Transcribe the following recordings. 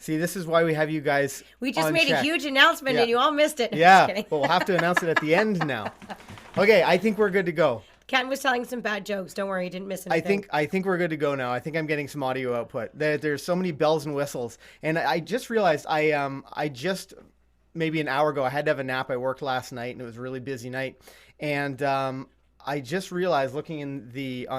See, this is why we have you guys. We just on made a check. huge announcement and you all missed it. Yeah, Just kidding. but we'll have to announce it at the end now. Okay, I think we're good to go. Ken was telling some bad jokes. Don't worry, you didn't miss anything. I think we're good to go now. I think I'm getting some audio output. There's so many bells and whistles, and I just realized I just maybe an hour ago I had to have a nap. I worked last night and it was a really busy night, and I just realized looking on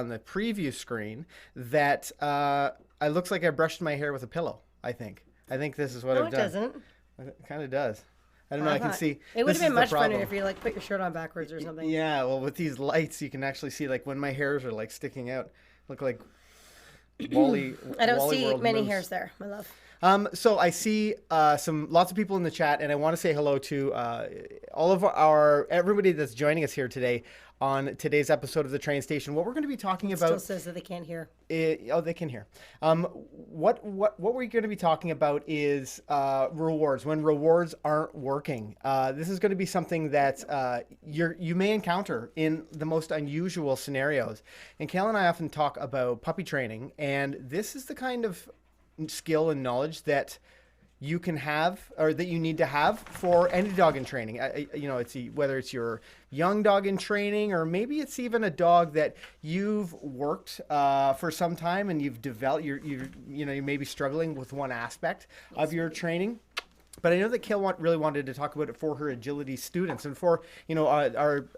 the preview screen that it looks like I brushed my hair with a pillow. I think this is what No, I've it done. doesn't. It kind of does. I don't know. I can see. It would This have is been the much funnier problem. if you like put your shirt on backwards or something. Yeah, well, with these lights, you can actually see like when my hairs are like sticking out, look like Wally. I don't Wally see World many moose. hairs there, my love. So I see lots of people in the chat, and I want to say hello to all of everybody that's joining us here today on today's episode of the Train Station. What we're going to be talking It about. still says that they can't hear. They can hear. What we're going to be talking about is rewards. When rewards aren't working, this is going to be something that you may encounter in the most unusual scenarios. And Kayla and I often talk about puppy training, and this is the kind of skill and knowledge that you can have, or that you need to have for any dog in training. It's whether it's your young dog in training, or maybe it's even a dog that you've worked for some time and you've developed. You may be struggling with one aspect of your training. But I know that Kale really wanted to talk about it for her agility students and for our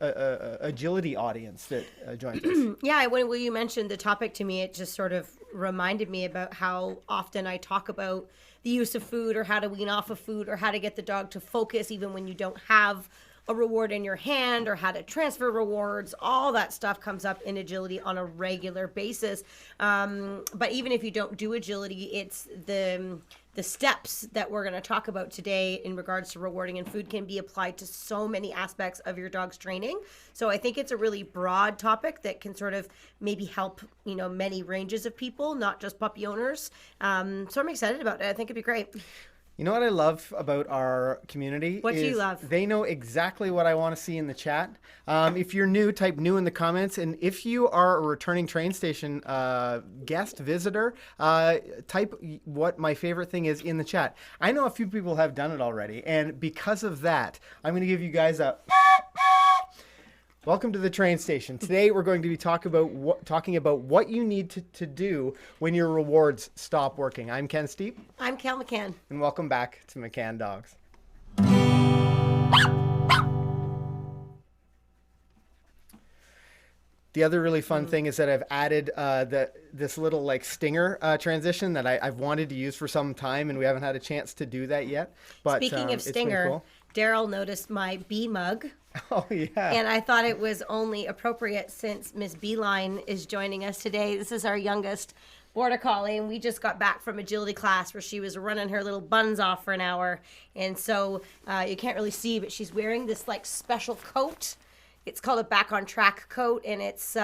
agility audience that joins us. Yeah, when you mentioned the topic to me, it just sort of reminded me about how often I talk about the use of food, or how to wean off of food, or how to get the dog to focus even when you don't have a reward in your hand, or how to transfer rewards. All that stuff comes up in agility on a regular basis. But even if you don't do agility, it's the steps that we're going to talk about today in regards to rewarding and food can be applied to so many aspects of your dog's training. So I think it's a really broad topic that can sort of maybe help, many ranges of people, not just puppy owners. So I'm excited about it. I think it'd be great. You know what I love about our community? What do you love? They know exactly what I want to see in the chat. If you're new, type new in the comments. And if you are a returning Train Station guest visitor, type what my favorite thing is in the chat. I know a few people have done it already. And because of that, I'm going to give you guys a... Welcome to the Train Station. Today we're going to be talking about what you need to do when your rewards stop working. I'm Ken Steep. I'm Cal McCann. And welcome back to McCann Dogs. The other really fun thing is that I've added this little stinger transition that I've wanted to use for some time, and we haven't had a chance to do that yet. But Speaking of it's been stinger, cool. Daryl noticed my bee mug. Oh, yeah. And I thought it was only appropriate since Miss Beeline is joining us today. This is our youngest Border Collie, and we just got back from agility class where she was running her little buns off for an hour. And so you can't really see, but she's wearing this special coat. It's called a back on track coat, and it's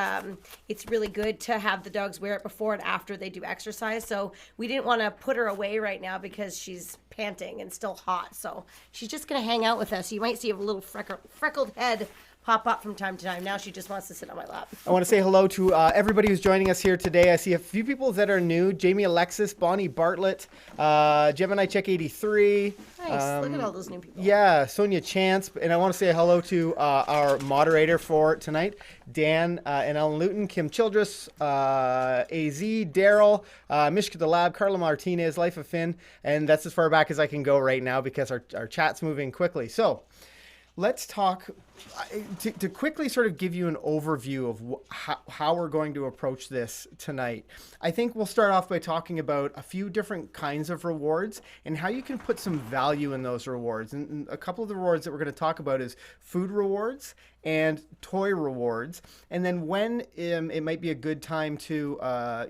really good to have the dogs wear it before and after they do exercise. So we didn't want to put her away right now because she's panting and still hot. So she's just going to hang out with us. You might see a little freckled head pop up from time to time. Now she just wants to sit on my lap. I want to say hello to everybody who's joining us here today. I see a few people that are new. Jamie Alexis, Bonnie Bartlett, Gemini Check 83. Nice. Look at all those new people. Yeah, Sonia Chance. And I want to say hello to our moderator for tonight, Dan and Ellen Luton, Kim Childress, AZ, Daryl, Mishka the Lab, Carla Martinez, Life of Finn. And that's as far back as I can go right now because our chat's moving quickly. So let's talk to quickly sort of give you an overview of how we're going to approach this tonight. I think we'll start off by talking about a few different kinds of rewards and how you can put some value in those rewards. And a couple of the rewards that we're going to talk about is food rewards and toy rewards, and then when it might be a good time to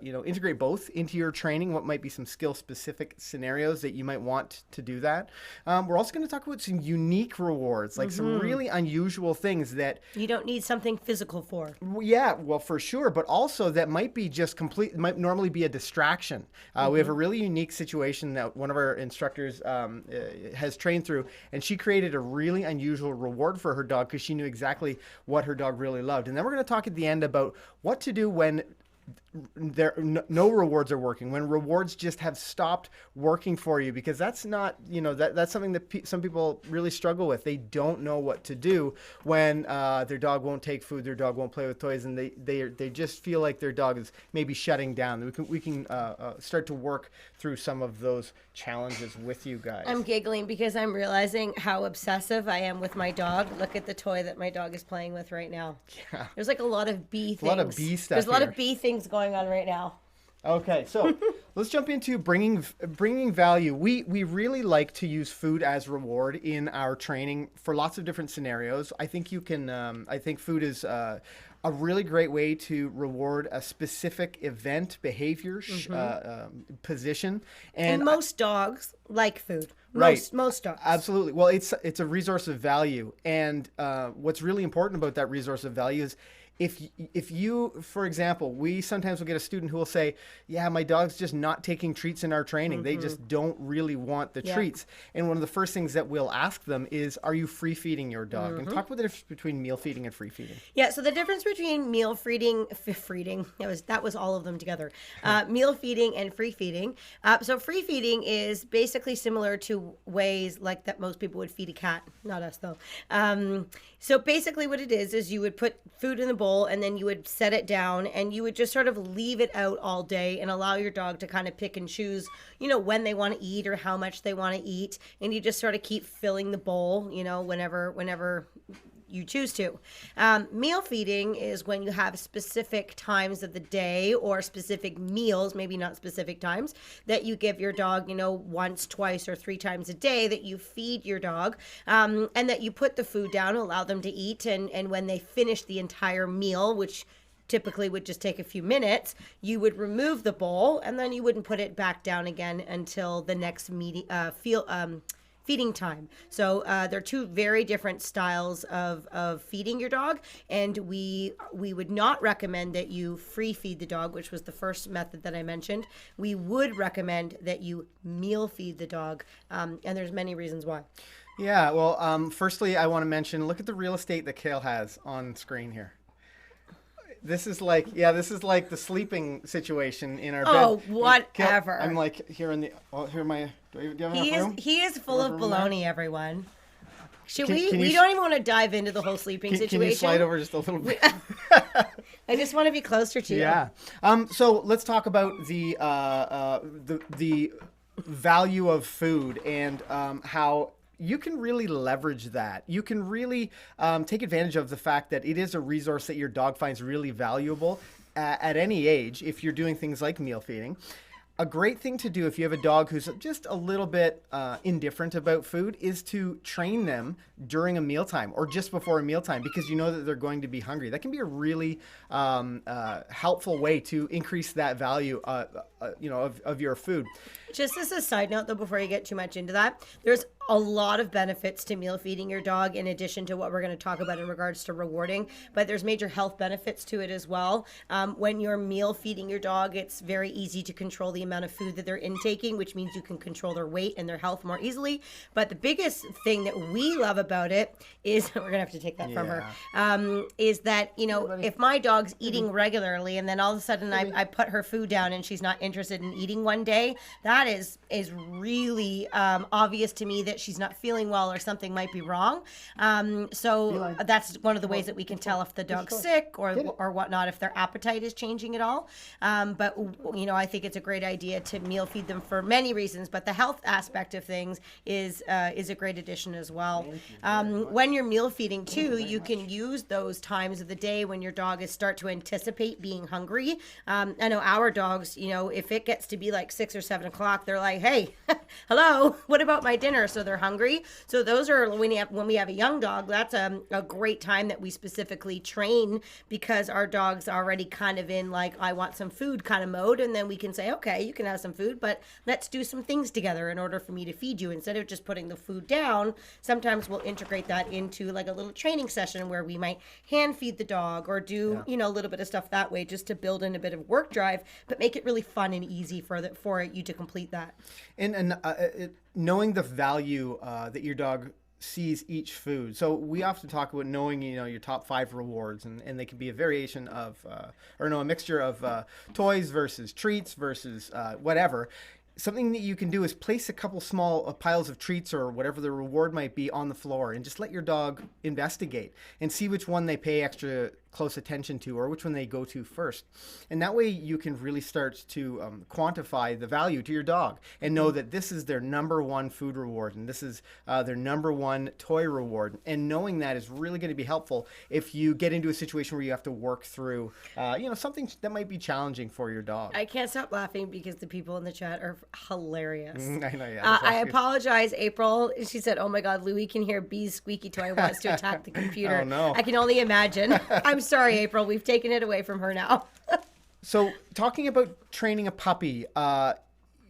integrate both into your training. What might be some skill specific scenarios that you might want to do that. We're also going to talk about some unique rewards, like some really unusual things that you don't need something physical for. Yeah, well, for sure, but also that might be just might normally be a distraction. We have a really unique situation that one of our instructors has trained through, and she created a really unusual reward for her dog because she knew exactly what her dog really loved. And then we're going to talk at the end about what to do when no rewards are working, when rewards just have stopped working for you, because that's not, that's something that some people really struggle with. They don't know what to do when their dog won't take food, their dog won't play with toys, and they just feel like their dog is maybe shutting down. We can start to work through some of those challenges with you guys. I'm giggling because I'm realizing how obsessive I am with my dog. Look at the toy that my dog is playing with right now. Yeah. There's like a lot of bee things. A lot of bee stuff. There's a lot of bee things going on right now. Okay, so let's jump into bringing value. We really like to use food as reward in our training for lots of different scenarios. I think you can. I think food is a really great way to reward a specific event, behavior, position, And most dogs like food. Right. Most dogs. Absolutely. Well, it's a resource of value, and what's really important about that resource of value is, if you, for example, we sometimes will get a student who will say, yeah, my dog's just not taking treats in our training. They just don't really want the treats. And one of the first things that we'll ask them is, are you free feeding your dog? And talk about the difference between meal feeding and free feeding. Yeah, so the difference between meal feeding, that was all of them together. Meal feeding and free feeding. So free feeding is basically similar to ways like that most people would feed a cat, not us though. So basically what it is you would put food in the bowl and then you would set it down and you would just sort of leave it out all day and allow your dog to kind of pick and choose, when they want to eat or how much they want to eat. And you just sort of keep filling the bowl, whenever you choose to. Meal feeding is when you have specific times of the day or specific meals, maybe not specific times, that you give your dog, once, twice, or 3 times a day that you feed your dog, and that you put the food down, allow them to eat, and when they finish the entire meal, which typically would just take a few minutes, you would remove the bowl and then you wouldn't put it back down again until the next feeding time. So they're 2 very different styles of feeding your dog, and we would not recommend that you free feed the dog, which was the first method that I mentioned. We would recommend that you meal feed the dog, and there's many reasons why. Yeah, well, firstly, I want to mention, look at the real estate that Kale has on screen here. This is like the sleeping situation in our bed. Oh, whatever. I'm like here in the. Oh, here my. Do you have enough room? He is full of baloney, everyone. We you don't even want to dive into the whole sleeping situation. Can you slide over just a little bit? I just want to be closer to you. Yeah. So let's talk about the value of food and how you can really leverage that. You can really take advantage of the fact that it is a resource that your dog finds really valuable at any age if you're doing things like meal feeding. A great thing to do if you have a dog who's just a little bit indifferent about food is to train them during a mealtime or just before a mealtime, because you know that they're going to be hungry. That can be a really helpful way to increase that value of your food. Just as a side note, though, before you get too much into that, there's a lot of benefits to meal feeding your dog in addition to what we're going to talk about in regards to rewarding, but there's major health benefits to it as well. When you're meal feeding your dog, it's very easy to control the amount of food that they're intaking, which means you can control their weight and their health more easily. But the biggest thing that we love about it is, we're going to have to take that from her, is that, if my dog's eating regularly and then all of a sudden I put her food down and she's not interested in eating one day, that is really obvious to me that she's not feeling well or something might be wrong. So that's one of the ways that we can tell if the dog's sick or whatnot, if their appetite is changing at all. But I think it's a great idea to meal feed them for many reasons, but the health aspect of things is a great addition as well. When you're meal feeding too, you can use those times of the day when your dog is start to anticipate being hungry. I know our dogs, if it gets to be like 6 or 7 o'clock, they're like, hey, hello, what about my dinner? So they're hungry. So those are when we have a young dog, that's a great time that we specifically train, because our dog's already kind of in like, I want some food kind of mode. And then we can say, okay, you can have some food, but let's do some things together in order for me to feed you. Instead of just putting the food down, sometimes we'll integrate that into like a little training session where we might hand feed the dog or do, a little bit of stuff that way, just to build in a bit of work drive, but make it really fun and easy for you to complete that. And knowing the value that your dog sees each food. So we often talk about knowing, your top 5 rewards, and they can be a variation of, a mixture of toys versus treats versus whatever. Something that you can do is place a couple small piles of treats or whatever the reward might be on the floor, and just let your dog investigate and see which one they pay extra close attention to, or which one they go to first. And that way you can really start to quantify the value to your dog and know that this is their number one food reward, and this is their number one toy reward. And knowing that is really going to be helpful if you get into a situation where you have to work through something that might be challenging for your dog. I can't stop laughing because the people in the chat are hilarious. I know, yeah. I apologize, April. She said, "Oh my God, Louis can hear Bee's squeaky toy wants to attack the computer." Oh no! I can only imagine. I'm sorry, April. We've taken it away from her now. So, talking about training a puppy,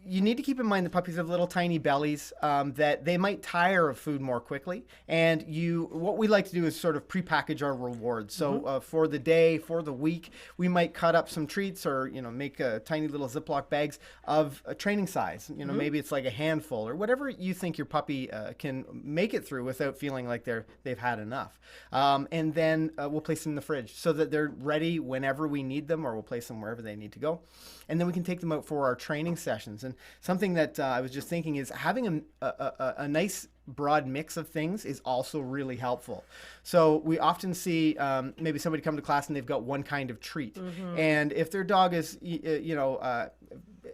you need to keep in mind that puppies have little tiny bellies, that they might tire of food more quickly. And what we like to do is sort of prepackage our rewards. So for the day, for the week, we might cut up some treats, or make tiny little Ziploc bags of a training size. Maybe it's like a handful, or whatever you think your puppy can make it through without feeling like they've had enough. And then we'll place them in the fridge so that they're ready whenever we need them, or we'll place them wherever they need to go. And then we can take them out for our training sessions. And something that I was just thinking is having a nice broad mix of things is also really helpful. So we often see maybe somebody come to class and they've got one kind of treat. And if their dog is,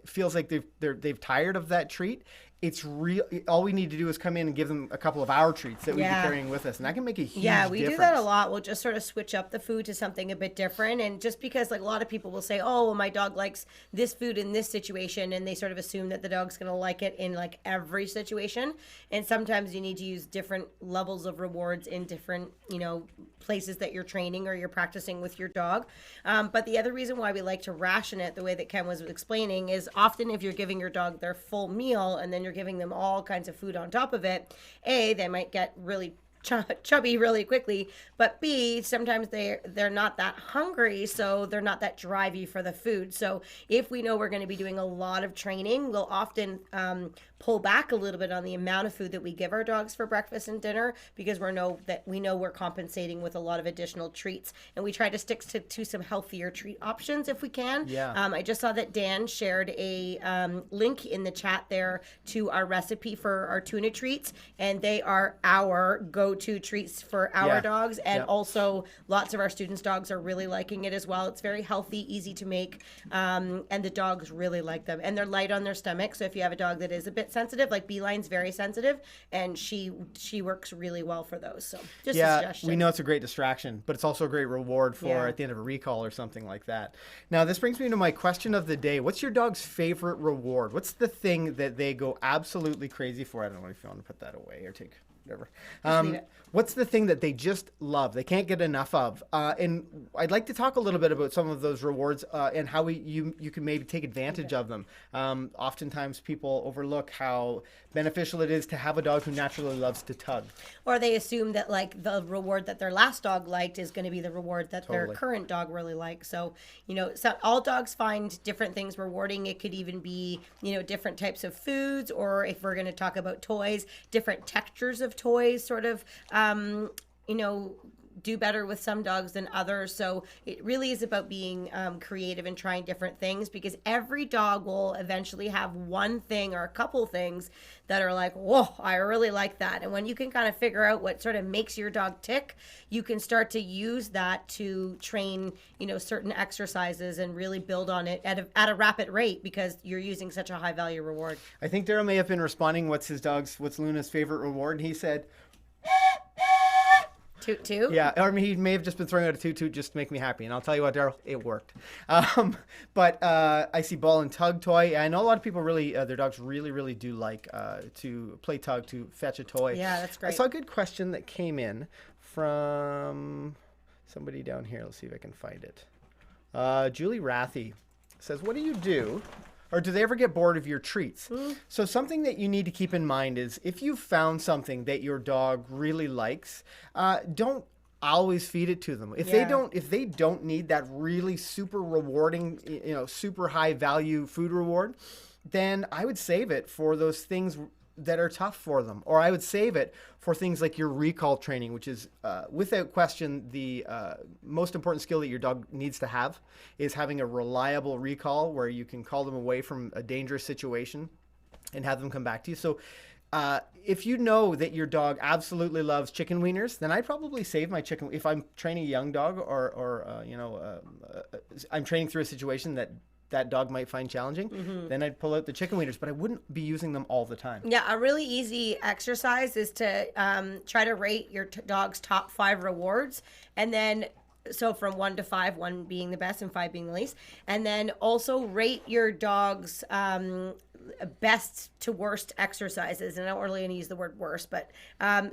feels like they've tired of that treat, it's real. All we need to do is come in and give them a couple of our treats that we've been carrying with us, and that can make a huge difference. We do that a lot. We'll just sort of switch up the food to something a bit different, and just because like a lot of people will say, "Oh, well, my dog likes this food in this situation," and they sort of assume that the dog's going to like it in like every situation. And sometimes you need to use different levels of rewards in different, places that you're training or you're practicing with your dog. But the other reason why we like to ration it the way that Ken was explaining is often if you're giving your dog their full meal and then you're giving them all kinds of food on top of it, they might get really chubby really quickly, but B, sometimes they're not that hungry, so they're not that drivey for the food. So if we know we're going to be doing a lot of training, we'll often pull back a little bit on the amount of food that we give our dogs for breakfast and dinner, because we know we're compensating with a lot of additional treats, and we try to stick to some healthier treat options if we can. I just saw that Dan shared a link in the chat there to our recipe for our tuna treats, and they are our go-to treats for our dogs, and also lots of our students' dogs are really liking it as well. It's very healthy, easy to make, and the dogs really like them, and they're light on their stomach. So if you have a dog that is a bit sensitive, like Beeline's very sensitive, and she works really well for those. So just a suggestion. We know it's a great distraction, but it's also a great reward for at the end of a recall or something like that. Now this brings me to my question of the day. What's your dog's favorite reward? What's the thing that they go absolutely crazy for? I don't know if you want to put that away or take whatever. What's the thing that they just love? They can't get enough of. And I'd like to talk a little bit about some of those rewards and how you can maybe take advantage of them. Oftentimes people overlook how beneficial it is to have a dog who naturally loves to tug. Or they assume that like the reward that their last dog liked is going to be the reward that their current dog really likes. So, all dogs find different things rewarding. It could even be, different types of foods, or if we're going to talk about toys, different textures of toys sort of, do better with some dogs than others. So it really is about being creative and trying different things, because every dog will eventually have one thing or a couple things that are like, whoa, I really like that. And when you can kind of figure out what sort of makes your dog tick, you can start to use that to train, certain exercises and really build on it at a rapid rate, because you're using such a high value reward. I think Daryl may have been responding, what's Luna's favorite reward? And he said, Toot toot? Yeah, or he may have just been throwing out a toot toot just to make me happy. And I'll tell you what, Daryl, it worked. But I see ball and tug toy. I know a lot of people really, their dogs really, really do like to play tug, to fetch a toy. Yeah, that's great. I saw a good question that came in from somebody down here. Let's see if I can find it. Julie Rathy says, what do you do? Or do they ever get bored of your treats? So something that you need to keep in mind is if you've found something that your dog really likes, don't always feed it to them. If they don't need that really super rewarding, super high value food reward, then I would save it for those things that are tough for them. Or I would save it for things like your recall training, which is without question the most important skill that your dog needs to have, is having a reliable recall where you can call them away from a dangerous situation and have them come back to you. So if you know that your dog absolutely loves chicken wieners, then I'd probably save my chicken. If I'm training a young dog or I'm training through a situation that dog might find challenging, then I'd pull out the chicken wieners, but I wouldn't be using them all the time. Yeah, a really easy exercise is to try to rate your dog's top 5 rewards, and then so from 1 to 5, 1 being the best and 5 being the least, and then also rate your dog's best to worst exercises. And I don't really want to use the word worst, but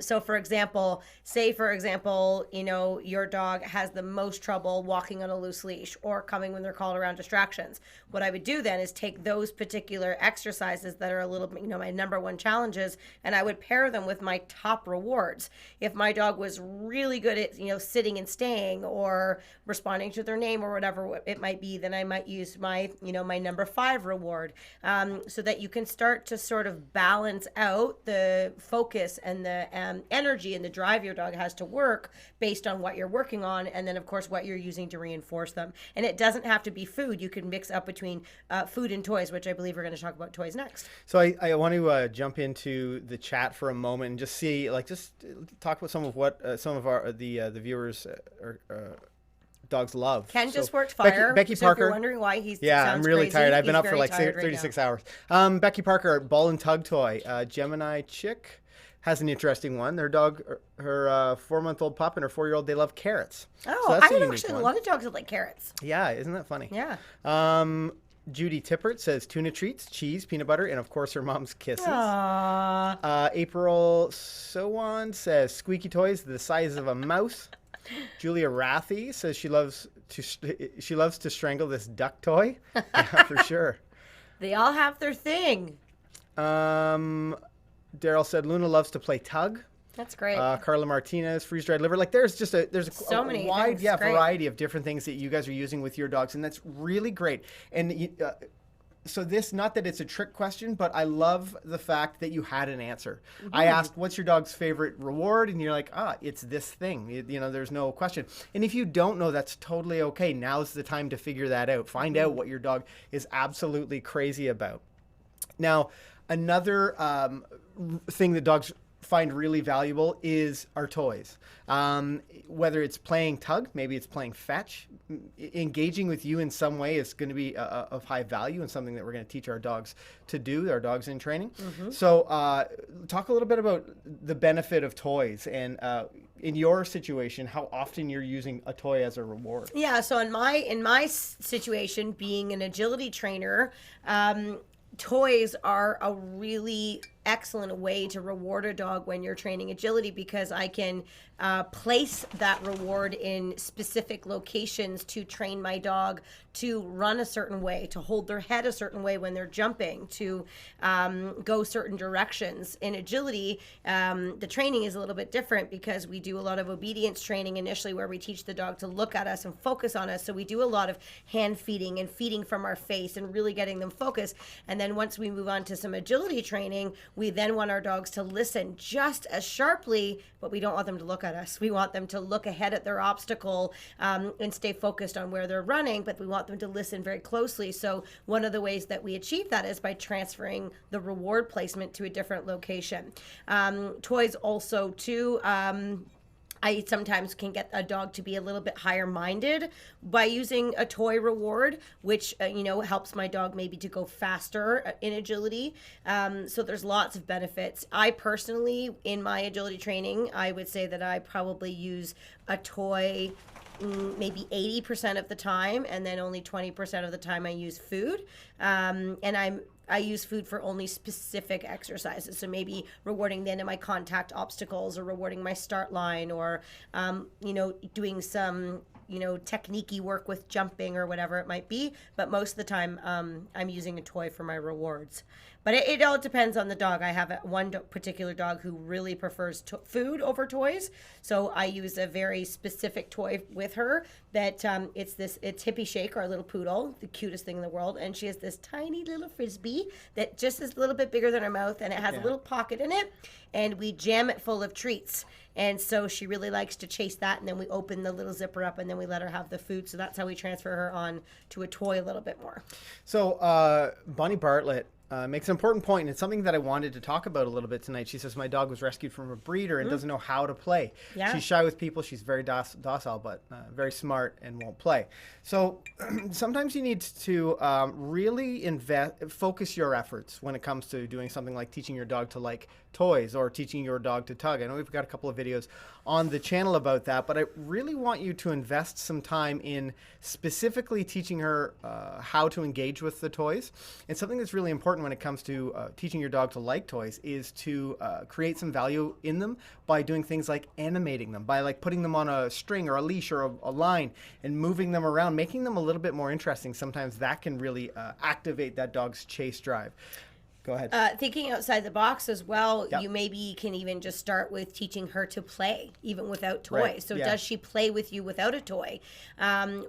so for example, your dog has the most trouble walking on a loose leash or coming when they're called around distractions. What I would do then is take those particular exercises that are a little, my number 1 challenges, and I would pair them with my top rewards. If my dog was really good at, sitting and staying or responding to their name or whatever it might be, then I might use my, my number 5 reward, so that you can start to sort of balance out the focus and the energy and the drive your dog has to work based on what you're working on, and then of course what you're using to reinforce them. And it doesn't have to be food. You can mix up between food and toys, which I believe we're going to talk about toys next. So I want to jump into the chat for a moment and just see, just talk about some of what some of our the viewers dogs love. Ken just worked fire. Becky so Parker. If you're wondering why he's I'm really crazy, tired. I've been he's up for like 36 hours. Becky Parker, ball and tug toy. Gemini Chick has an interesting one. Their dog, her 4-month-old pup and her 4-year-old, they love carrots. Oh, so that's I actually a lot of dogs that like carrots. Yeah, isn't that funny? Yeah. Judy Tippert says tuna treats, cheese, peanut butter, and of course her mom's kisses. April Sowan says squeaky toys the size of a mouse. Julia Rathy says she loves to strangle this duck toy. Yeah, for sure. They all have their thing. Daryl said Luna loves to play tug. That's great. Carla Martinez, freeze-dried liver. There's so many wide things. Variety of different things that you guys are using with your dogs, and that's really great. And so this, not that it's a trick question, but I love the fact that you had an answer. I asked, what's your dog's favorite reward? And you're like, it's this thing. There's no question. And if you don't know, that's totally okay. Now's the time to figure that out. Find out what your dog is absolutely crazy about. Now, another thing that dogs find really valuable is our toys. Whether it's playing tug, maybe it's playing fetch, engaging with you in some way is going to be of high value and something that we're going to teach our dogs to do, our dogs in training. So talk a little bit about the benefit of toys and in your situation, how often you're using a toy as a reward. Yeah, so in my situation, being an agility trainer, toys are a really excellent way to reward a dog when you're training agility, because I can place that reward in specific locations to train my dog to run a certain way, to hold their head a certain way when they're jumping, to go certain directions. In agility, the training is a little bit different because we do a lot of obedience training initially where we teach the dog to look at us and focus on us. So we do a lot of hand feeding and feeding from our face and really getting them focused. And then once we move on to some agility training, we then want our dogs to listen just as sharply, but we don't want them to look at us. We want them to look ahead at their obstacle and stay focused on where they're running, but we want them to listen very closely. So one of the ways that we achieve that is by transferring the reward placement to a different location. Toys also too, I sometimes can get a dog to be a little bit higher minded by using a toy reward, which, helps my dog maybe to go faster in agility. So there's lots of benefits. I personally, in my agility training, I would say that I probably use a toy maybe 80% of the time, and then only 20% of the time I use food. And I use food for only specific exercises. So maybe rewarding the end of my contact obstacles, or rewarding my start line, or, doing some, technique-y work with jumping or whatever it might be. But most of the time, I'm using a toy for my rewards. But it all depends on the dog. I have one particular dog who really prefers food over toys. So I use a very specific toy with her that it's Hippie Shake, our little poodle, the cutest thing in the world, and she has this tiny little frisbee that just is a little bit bigger than her mouth, and it has a little pocket in it, and we jam it full of treats. And so she really likes to chase that, and then we open the little zipper up, and then we let her have the food. So that's how we transfer her on to a toy a little bit more. So Bonnie Bartlett makes an important point, and it's something that I wanted to talk about a little bit tonight. She says, my dog was rescued from a breeder and doesn't know how to play. Yeah. She's shy with people. She's very docile, but very smart and won't play. So sometimes you need to really focus your efforts when it comes to doing something like teaching your dog to like toys or teaching your dog to tug. I know we've got a couple of videos on the channel about that, but I really want you to invest some time in specifically teaching her how to engage with the toys. And something that's really important when it comes to teaching your dog to like toys is to create some value in them by doing things like animating them, by like putting them on a string or a leash or a line and moving them around, making them a little bit more interesting. Sometimes that can really activate that dog's chase drive. Go ahead. Thinking outside the box as well, you maybe can even just start with teaching her to play, even without toys. Right. So does she play with you without a toy?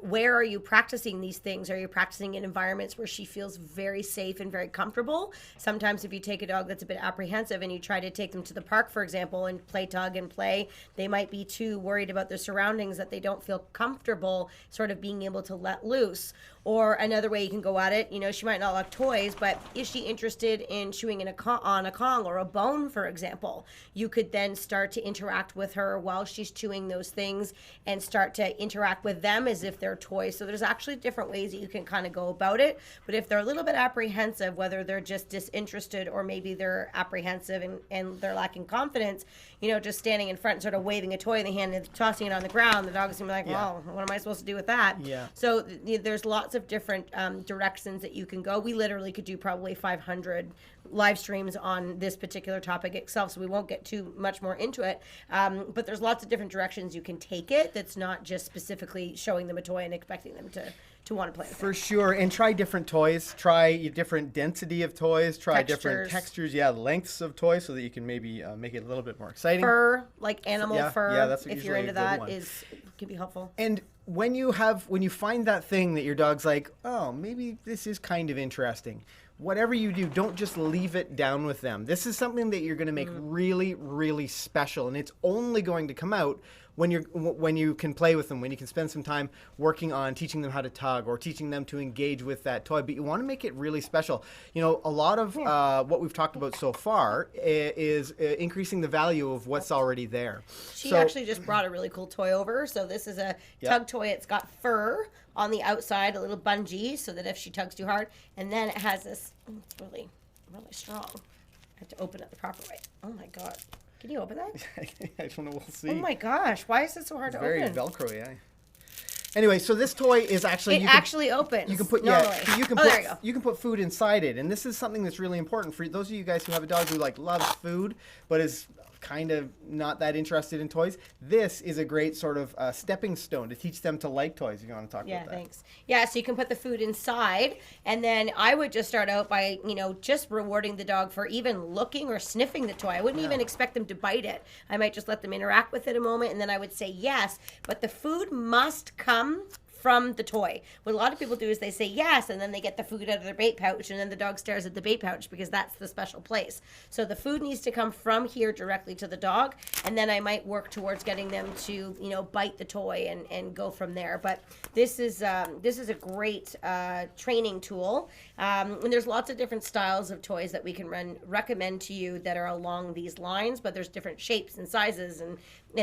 Where are you practicing these things? Are you practicing in environments where she feels very safe and very comfortable? Sometimes if you take a dog that's a bit apprehensive and you try to take them to the park, for example, and play tug and play, they might be too worried about their surroundings that they don't feel comfortable sort of being able to let loose. Or another way you can go at it, she might not like toys, but is she interested in chewing on a Kong or a bone, for example? You could then start to interact with her while she's chewing those things and start to interact with them as if they're toys. So there's actually different ways that you can kind of go about it. But if they're a little bit apprehensive, whether they're just disinterested or maybe they're apprehensive and they're lacking confidence, just standing in front and sort of waving a toy in the hand and tossing it on the ground, the dog's going to be like, well, what am I supposed to do with that? Yeah. So there's lots of different directions that you can go. We literally could do probably 500 live streams on this particular topic itself, so we won't get too much more into it. But there's lots of different directions you can take it that's not just specifically showing them a toy and expecting them to want to play with it. For sure. And try different toys. Try different density of toys. Try different textures. Yeah, lengths of toys so that you can maybe make it a little bit more exciting. Fur, like animal fur. Yeah, that's if you're into that, can be helpful. And when you find that thing that your dog's like, oh, maybe this is kind of interesting, whatever you do, don't just leave it down with them. This is something that you're going to make really, really special, and it's only going to come out when you can play with them, when you can spend some time working on teaching them how to tug or teaching them to engage with that toy. But you want to make it really special. A lot of what we've talked about so far is increasing the value of what's already there. She actually just brought a really cool toy over. So this is a tug toy. It's got fur on the outside, a little bungee, so that if she tugs too hard, and then it has this. It's really, really strong. I have to open it the proper way. Oh my god. Can you open that? I don't know. We'll see. Oh my gosh! Why is it so hard to open? Very Velcro, yeah. Anyway, so this toy is actually actually opens. You can put there you go. You can put food inside it, and this is something that's really important for those of you guys who have a dog who loves food but is kind of not that interested in toys. This is a great sort of stepping stone to teach them to like toys. If you want to talk about that. Yeah, thanks. Yeah, so you can put the food inside, and then I would just start out by, just rewarding the dog for even looking or sniffing the toy. I wouldn't even expect them to bite it. I might just let them interact with it a moment, and then I would say yes, but the food must come from the toy. What a lot of people do is they say yes, and then they get the food out of their bait pouch, and then the dog stares at the bait pouch because that's the special place. So the food needs to come from here directly to the dog, and then I might work towards getting them to, bite the toy and go from there. But this is a great training tool, and there's lots of different styles of toys that we can recommend to you that are along these lines. But there's different shapes and sizes and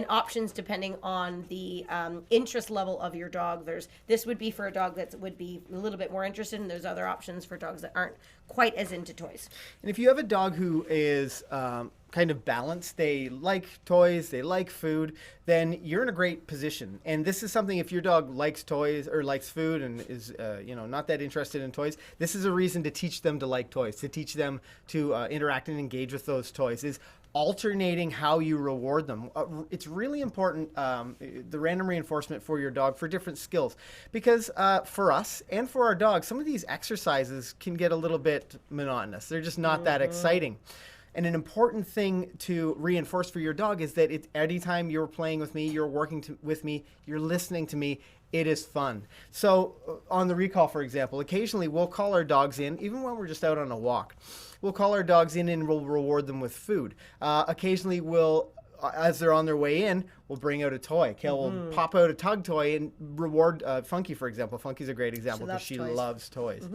options depending on the interest level of your dog. This would be for a dog that would be a little bit more interested, and there's other options for dogs that aren't quite as into toys. And if you have a dog who is kind of balanced, they like toys, they like food, then you're in a great position. And this is something, if your dog likes toys or likes food and is not that interested in toys, this is a reason to teach them to like toys, to teach them to interact and engage with those toys, is alternating how you reward them. It's really important, the random reinforcement for your dog for different skills, because for us and for our dogs, some of these exercises can get a little bit monotonous. They're just not that exciting. And an important thing to reinforce for your dog is that anytime you're playing with me, you're working with me, you're listening to me, It is fun. So on the recall, for example, occasionally we'll call our dogs in, even when we're just out on a walk. We'll call our dogs in and we'll reward them with food. Occasionally we'll, as they're on their way in, we'll bring out a toy. Kale will pop out a Tug toy and reward Funky, for example. Funky's a great example because she loves toys.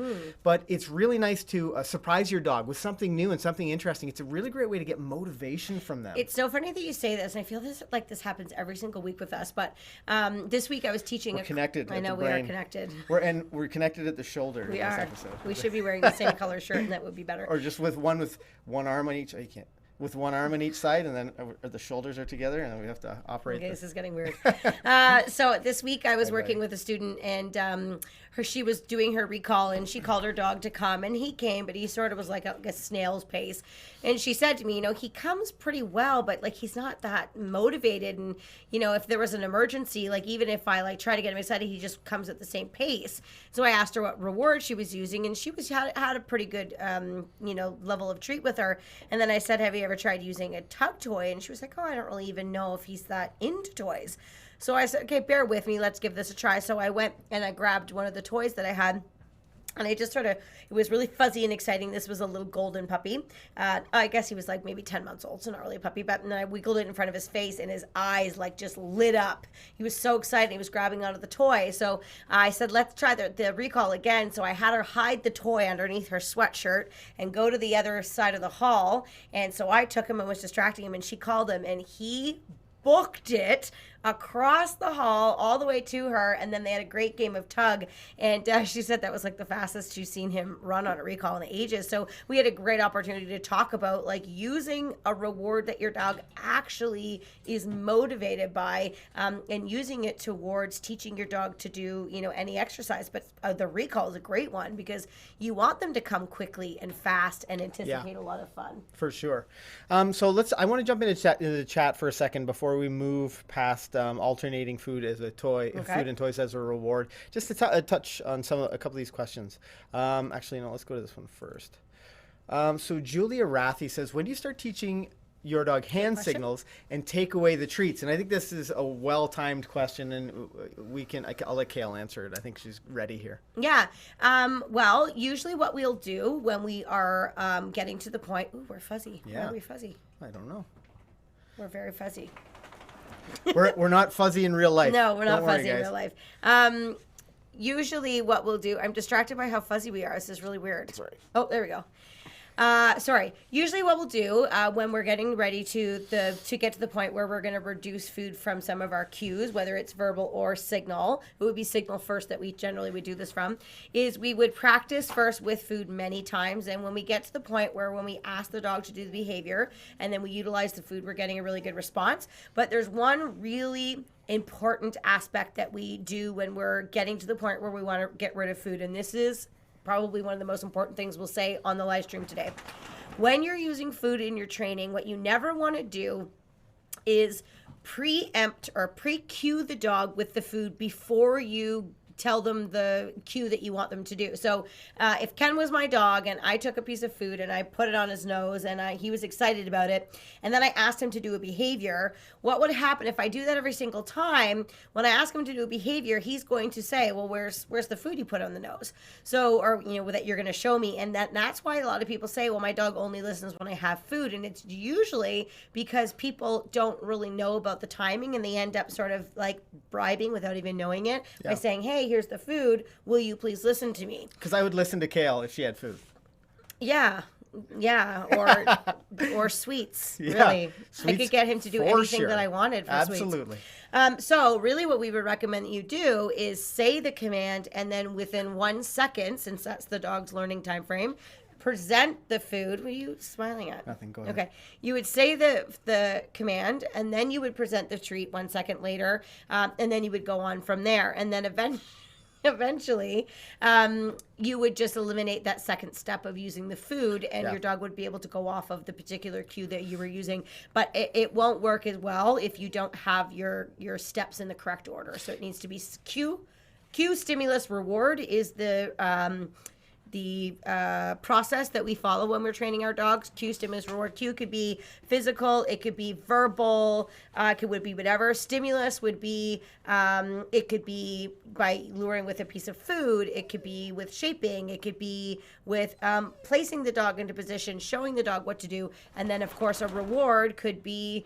But it's really nice to surprise your dog with something new and something interesting. It's a really great way to get motivation from them. It's so funny that you say this, and I feel this happens every single week with us. But this week I was teaching. We're connected. I know we are connected. We're connected at the shoulder. We in are. This episode. We should be wearing the same color shirt, and that would be better. Or just with one arm on each. Oh, you can't. With one arm on each side, and then the shoulders are together, and then we have to operate. Okay, this is getting weird. So this week I was working with a student, and she was doing her recall, and she called her dog to come, and he came, but he sort of was like a snail's pace. And she said to me, he comes pretty well, but like he's not that motivated. And if there was an emergency, like even if I try to get him excited, he just comes at the same pace. So I asked her what reward she was using, and she had a pretty good level of treat with her. And then I said, have you ever tried using a Tug toy? And she was like, oh, I don't really even know if he's that into toys. So I said, okay, bear with me. Let's give this a try. So I went and I grabbed one of the toys that I had. And I just it was really fuzzy and exciting. This was a little golden puppy. I guess he was like maybe 10 months old, so not really a puppy. But then I wiggled it in front of his face, and his eyes just lit up. He was so excited. He was grabbing onto the toy. So I said, let's try the recall again. So I had her hide the toy underneath her sweatshirt and go to the other side of the hall. And so I took him and was distracting him, and she called him, and he booked it across the hall all the way to her, and then they had a great game of Tug, and she said that was like the fastest she's seen him run on a recall in ages. So we had a great opportunity to talk about using a reward that your dog actually is motivated by, and using it towards teaching your dog to do any exercise. But the recall is a great one because you want them to come quickly and fast and anticipate a lot of fun. For sure. So I want to jump into the chat for a second before we move past alternating food as a toy, food and toys as a reward. Just to touch on a couple of these questions. Actually, no, let's go to this one first. So Julia Rathi says, when do you start teaching your dog hand signals and take away the treats? And I think this is a well-timed question, and I'll let Kale answer it. I think she's ready here. Yeah. Well, usually what we'll do when we are getting to the point, we're fuzzy. Yeah. Why are we fuzzy? I don't know. We're very fuzzy. We're not fuzzy in real life. No, we're not Don't worry, fuzzy in guys. real life. Usually what we'll do, I'm distracted by how fuzzy we are. This is really weird. Sorry. Oh, there we go. Sorry. Usually what we'll do when we're getting ready to get to the point where we're going to reduce food from some of our cues, whether it's verbal or signal, it would be signal first that we generally would do this from, is we would practice first with food many times. And when we get to the point where when we ask the dog to do the behavior and then we utilize the food, we're getting a really good response. But there's one really important aspect that we do when we're getting to the point where we want to get rid of food. And this is probably one of the most important things we'll say on the live stream today. When you're using food in your training, what you never want to do is preempt or pre-cue the dog with the food before you tell them the cue that you want them to do. So if Ken was my dog and I took a piece of food and I put it on his nose and he was excited about it, and then I asked him to do a behavior, what would happen if I do that every single time? When I ask him to do a behavior, he's going to say, well, where's the food you put on the nose? So, or, that you're going to show me. And that's why a lot of people say, well, my dog only listens when I have food. And it's usually because people don't really know about the timing, and they end up sort of like bribing without even knowing it by saying, hey, here's the food. Will you please listen to me? Because I would listen to Kale if she had food. Yeah, or sweets. Yeah, really, sweets I could get him to do anything that I wanted for Absolutely. sweets. So really, what we would recommend that you do is say the command, and then within 1 second, since that's the dog's learning time frame, present the food. What are you smiling at? Nothing. Go ahead. Okay. You would say the command, and then you would present the treat 1 second later, and then you would go on from there, and then eventually you would just eliminate that second step of using the food, and your dog would be able to go off of the particular cue that you were using. But it won't work as well if you don't have your steps in the correct order. So it needs to be cue, stimulus, reward is the process that we follow when we're training our dogs. Cue, stimulus, reward. Cue could be physical, it could be verbal, it would be whatever. Stimulus would be, it could be by luring with a piece of food, it could be with shaping, it could be with placing the dog into position, showing the dog what to do, and then of course a reward could be,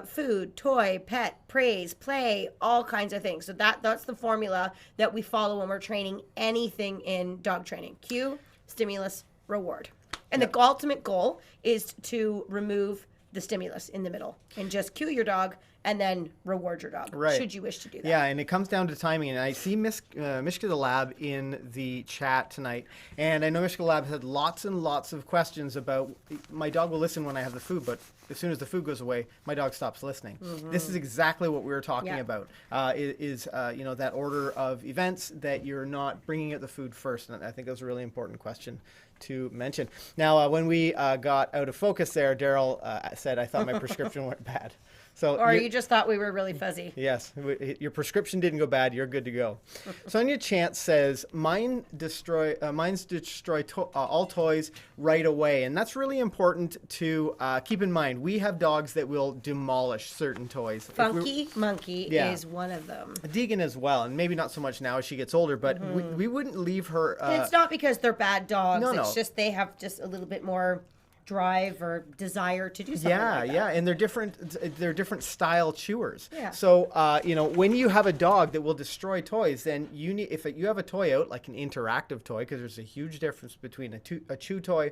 food, toy, pet, praise, play, all kinds of things. So that's the formula that we follow when we're training anything in dog training. Cue, stimulus, reward. And the ultimate goal is to remove the stimulus in the middle and just cue your dog and then reward your dog, should you wish to do that. Yeah, and it comes down to timing. And I see Mishka the Lab in the chat tonight. And I know Mishka the Lab had lots and lots of questions about, my dog will listen when I have the food, but as soon as the food goes away, my dog stops listening. This is exactly what we were talking about, that order of events, that you're not bringing out the food first. And I think that was a really important question to mention. Now, when we got out of focus there, Daryl said, I thought my prescription went bad. So or you just thought we were really fuzzy. Yes. Your prescription didn't go bad. You're good to go. Sonia Chance says, mine's destroy all toys right away. And that's really important to keep in mind. We have dogs that will demolish certain toys. Funky Monkey is one of them. Deegan as well. And maybe not so much now as she gets older, but we wouldn't leave her. And it's not because they're bad dogs. No. It's just they have just a little bit more drive or desire to do something like that. And they're different style chewers. Yeah. So when you have a dog that will destroy toys, then you need, if you have a toy out, like an interactive toy, because there's a huge difference between a chew toy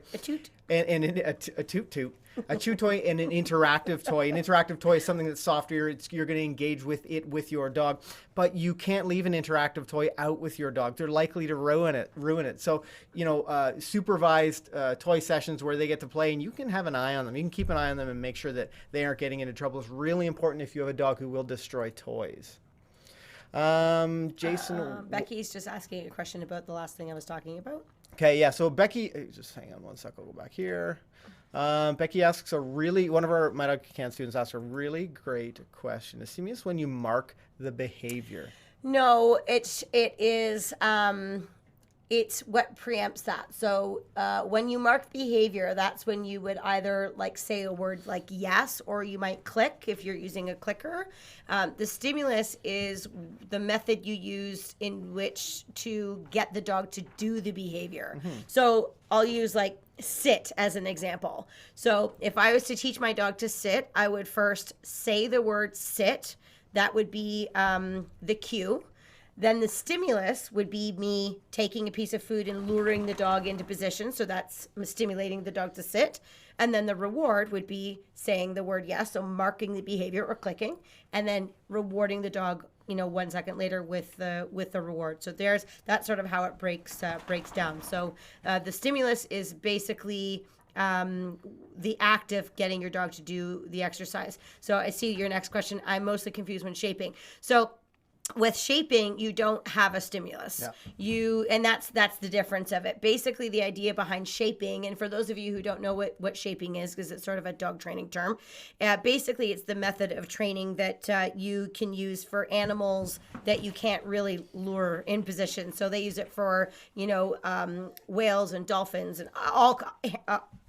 and a toot a chew toy and an interactive toy. An interactive toy is something that's softer. You're going to engage with it with your dog, but you can't leave an interactive toy out with your dog. They're likely to ruin it. So supervised toy sessions where they get to play, and you can have an eye on them. You can keep an eye on them and make sure that they aren't getting into trouble. It's really important if you have a dog who will destroy toys. Jason, Becky's just asking a question about the last thing I was talking about. Okay, yeah. So Becky, just hang on one sec. I'll go back here. Becky asks one of my dog McCann students asks a really great question. Is stimulus when you mark the behavior? No, it is. It's what preempts that. So when you mark behavior, that's when you would either say a word like yes, or you might click if you're using a clicker. The stimulus is the method you use in which to get the dog to do the behavior. So I'll use sit as an example. So if I was to teach my dog to sit, I would first say the word sit. That would be the cue. Then the stimulus would be me taking a piece of food and luring the dog into position. So that's stimulating the dog to sit. And then the reward would be saying the word yes, so marking the behavior or clicking, and then rewarding the dog 1 second later with the reward. So that's sort of how it breaks down. So the stimulus is basically the act of getting your dog to do the exercise. So I see your next question. I'm mostly confused when shaping. So with shaping, you don't have a stimulus. Yeah. And that's the difference of it. Basically, the idea behind shaping, and for those of you who don't know what shaping is, because it's sort of a dog training term, basically it's the method of training that you can use for animals that you can't really lure in position. So they use it for whales and dolphins and all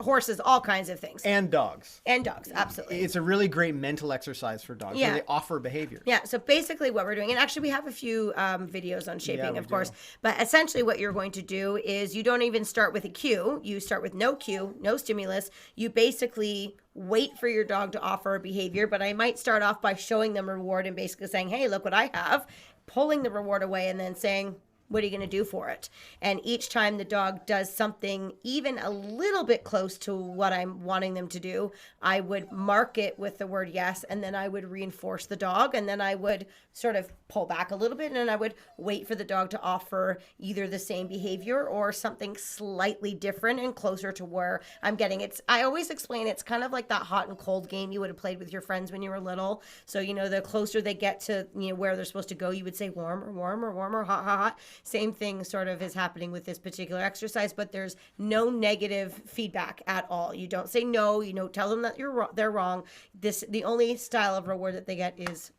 horses, all kinds of things. And dogs. Absolutely. It's a really great mental exercise for dogs. Yeah. Where they offer behavior. Yeah. So basically, what we're doing, and actually we have a few videos on shaping, of course, but essentially what you're going to do is you don't even start with a cue. You start with no cue, no stimulus. You basically wait for your dog to offer a behavior, but I might start off by showing them a reward and basically saying, hey, look what I have, pulling the reward away, and then saying, what are you going to do for it? And each time the dog does something even a little bit close to what I'm wanting them to do, I would mark it with the word yes, and then I would reinforce the dog, and then I would sort of pull back a little bit, and then I would wait for the dog to offer either the same behavior or something slightly different and closer to where I'm getting it. I always explain it's kind of like that hot and cold game you would have played with your friends when you were little. So, the closer they get to where they're supposed to go, you would say warmer, warmer, warmer, hot, hot, hot. Same thing sort of is happening with this particular exercise, but there's no negative feedback at all. You don't say no, tell them that they're wrong. The only style of reward that they get is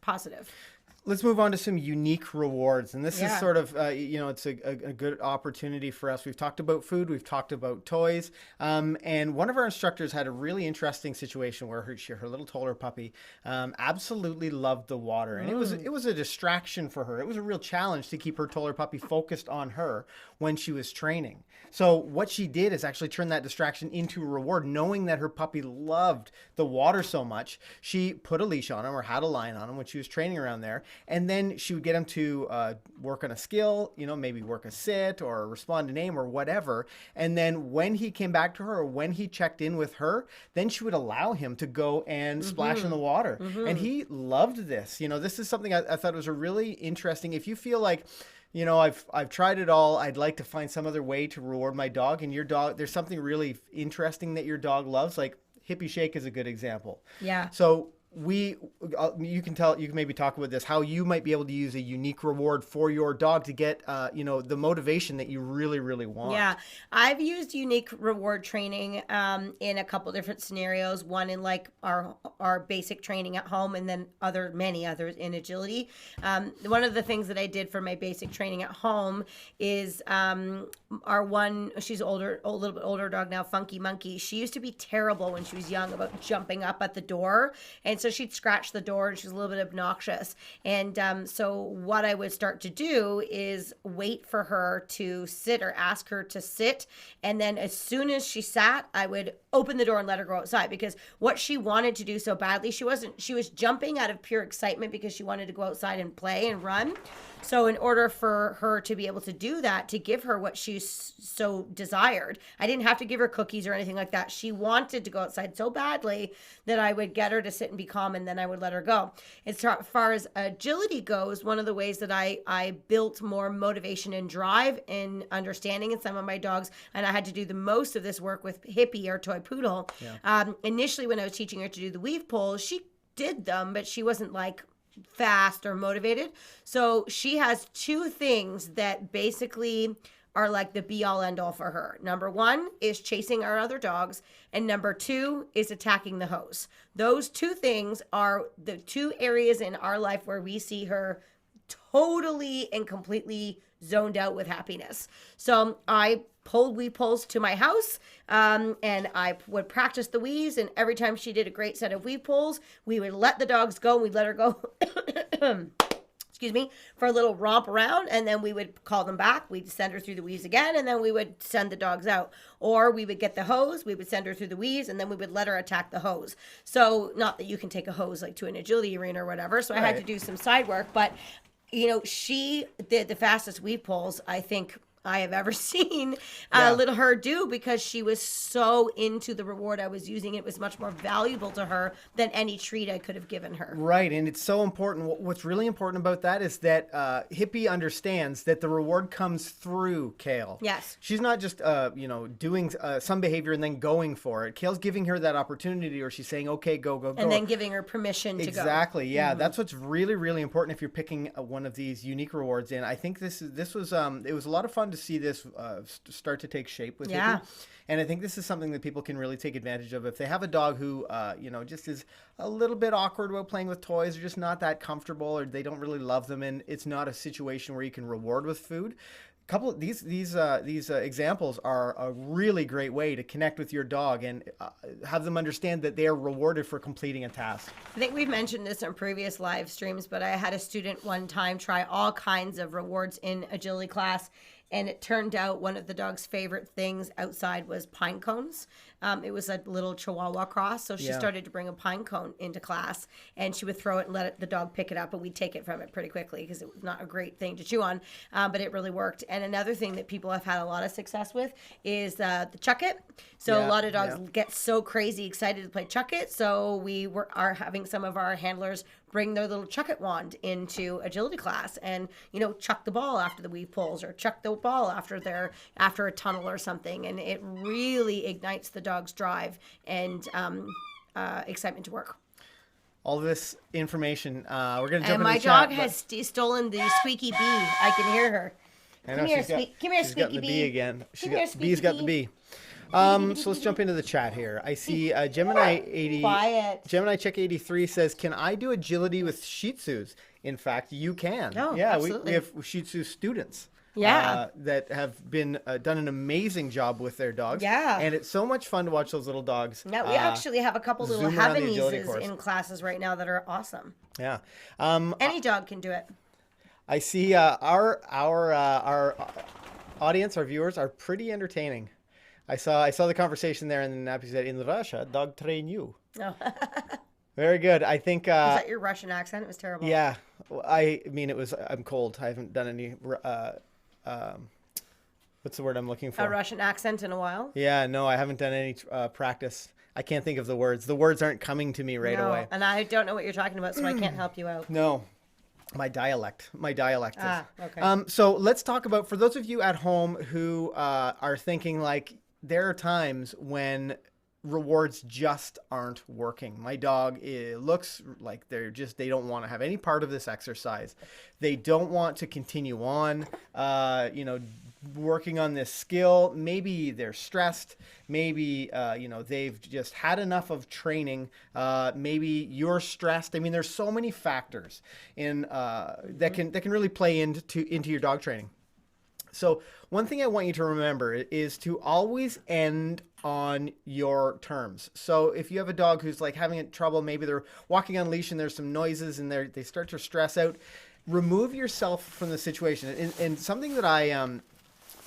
positive. Let's move on to some unique rewards. And this is Yeah. sort of, it's a good opportunity for us. We've talked about food, we've talked about toys. And one of our instructors had a really interesting situation where her little toddler puppy absolutely loved the water. And it was a distraction for her. It was a real challenge to keep her toddler puppy focused on her when she was training. So what she did is actually turn that distraction into a reward, knowing that her puppy loved the water so much. She put a leash on him or had a line on him when she was training around there. And then she would get him to work on a skill, maybe work a sit or respond to name or whatever. And then when he came back to her or when he checked in with her, then she would allow him to go and splash in the water. And he loved this. This is something I thought was a really interesting. If you feel like, I've tried it all, I'd like to find some other way to reward my dog, and your dog, there's something really interesting that your dog loves, like Hippie Shake is a good example. Yeah. So you can maybe talk about this, how you might be able to use a unique reward for your dog to get the motivation that you really, really want. Yeah, I've used unique reward training in a couple different scenarios. One in like our basic training at home, and then many others in agility. One of the things that I did for my basic training at home is she's a little bit older dog now, Funky Monkey. She used to be terrible when she was young about jumping up at the door, and so she'd scratch the door, and she was a little bit obnoxious. And so what I would start to do is wait for her to sit or ask her to sit. And then as soon as she sat, I would open the door and let her go outside, because what she wanted to do so badly, she was jumping out of pure excitement because she wanted to go outside and play and run. So in order for her to be able to do that, to give her what she so desired, I didn't have to give her cookies or anything like that. She wanted to go outside so badly that I would get her to sit and be calm, and then I would let her go. As far as agility goes, one of the ways that I built more motivation and drive and understanding in some of my dogs, and I had to do the most of this work with Hippie, our toy poodle. Yeah. Initially, when I was teaching her to do the weave pulls, she did them, but she wasn't like fast or motivated. So she has two things that basically are like the be all end all for her. Number one is chasing our other dogs, and number two is attacking the hose. Those two things are the two areas in our life where we see her totally and completely zoned out with happiness. So I pulled weave pulls to my house, and I would practice the weaves, and every time she did a great set of weave pulls, we would let the dogs go, and we'd let her go excuse me, for a little romp around, and then we would call them back. We'd send her through the weaves again, and then we would send the dogs out. Or we would get the hose, we would send her through the weaves, and then we would let her attack the hose. So not that you can take a hose like to an agility arena or whatever, so I had to do some side work, but she did the fastest weave pulls I think I have ever seen little her do, because she was so into the reward I was using. It was much more valuable to her than any treat I could have given her. Right, and it's so important. What's really important about that is that Hippie understands that the reward comes through Kale. Yes. She's not just, doing some behavior and then going for it. Kale's giving her that opportunity, or she's saying, okay, go. And then giving her permission to go. Exactly, yeah. Mm-hmm. That's what's really, really important if you're picking one of these unique rewards. And I think it was a lot of fun to see this start to take shape with Hippie. And I think this is something that people can really take advantage of if they have a dog who just is a little bit awkward about playing with toys, or just not that comfortable, or they don't really love them, and it's not a situation where you can reward with food. Couple of these examples are a really great way to connect with your dog and have them understand that they are rewarded for completing a task. I think we've mentioned this in previous live streams, but I had a student one time try all kinds of rewards in agility class, and it turned out one of the dog's favorite things outside was pine cones. It was a little Chihuahua cross, so she started to bring a pine cone into class, and she would throw it and let the dog pick it up, and we'd take it from it pretty quickly because it was not a great thing to chew on, but it really worked. And another thing that people have had a lot of success with is the chuck it. So a lot of dogs get so crazy excited to play chuck it, so we are having some of our handlers bring their little chuck it wand into agility class and, chuck the ball after the weave pulls, or chuck the ball after a tunnel or something. And it really ignites the dog's drive and excitement to work. All this information, we're going to jump into the chat. And my dog has stolen the squeaky bee. I can hear her. Come here, squeaky bee. Again. Bee's got the bee. So let's jump into the chat here. I see Gemini 80. Quiet. Gemini Check 83 says, "Can I do agility with Shih Tzus in fact, you can. Oh, yeah, we absolutely. have Shih Tzu students. Yeah. That have been done an amazing job with their dogs. Yeah. And it's so much fun to watch those little dogs. Yeah, we actually have a couple little zoom around the agility Havanese course. in classes right now that are awesome. Yeah. Any dog can do it. I see our audience, our viewers, are pretty entertaining. I saw the conversation there, and then Nappy said, "In Russia, dog train you." No. Very good. I think. Is that your Russian accent? It was terrible. Yeah. I mean, it was. I'm cold. I haven't done any. What's the word I'm looking for? A Russian accent in a while? Yeah. No, I haven't done any practice. I can't think of the words. The words aren't coming to me right away. And I don't know what you're talking about, so I can't help you out. No. My dialect is. Okay. So let's talk about, for those of you at home who are thinking like, there are times when rewards just aren't working. My dog looks like they don't want to have any part of this exercise. They don't want to continue on, working on this skill. Maybe they're stressed. Maybe, they've just had enough of training. Maybe you're stressed. I mean, there's so many factors that can really play into your dog training. So one thing I want you to remember is to always end on your terms. So if you have a dog who's like having trouble, maybe they're walking on leash and there's some noises and they start to stress out, remove yourself from the situation. And something that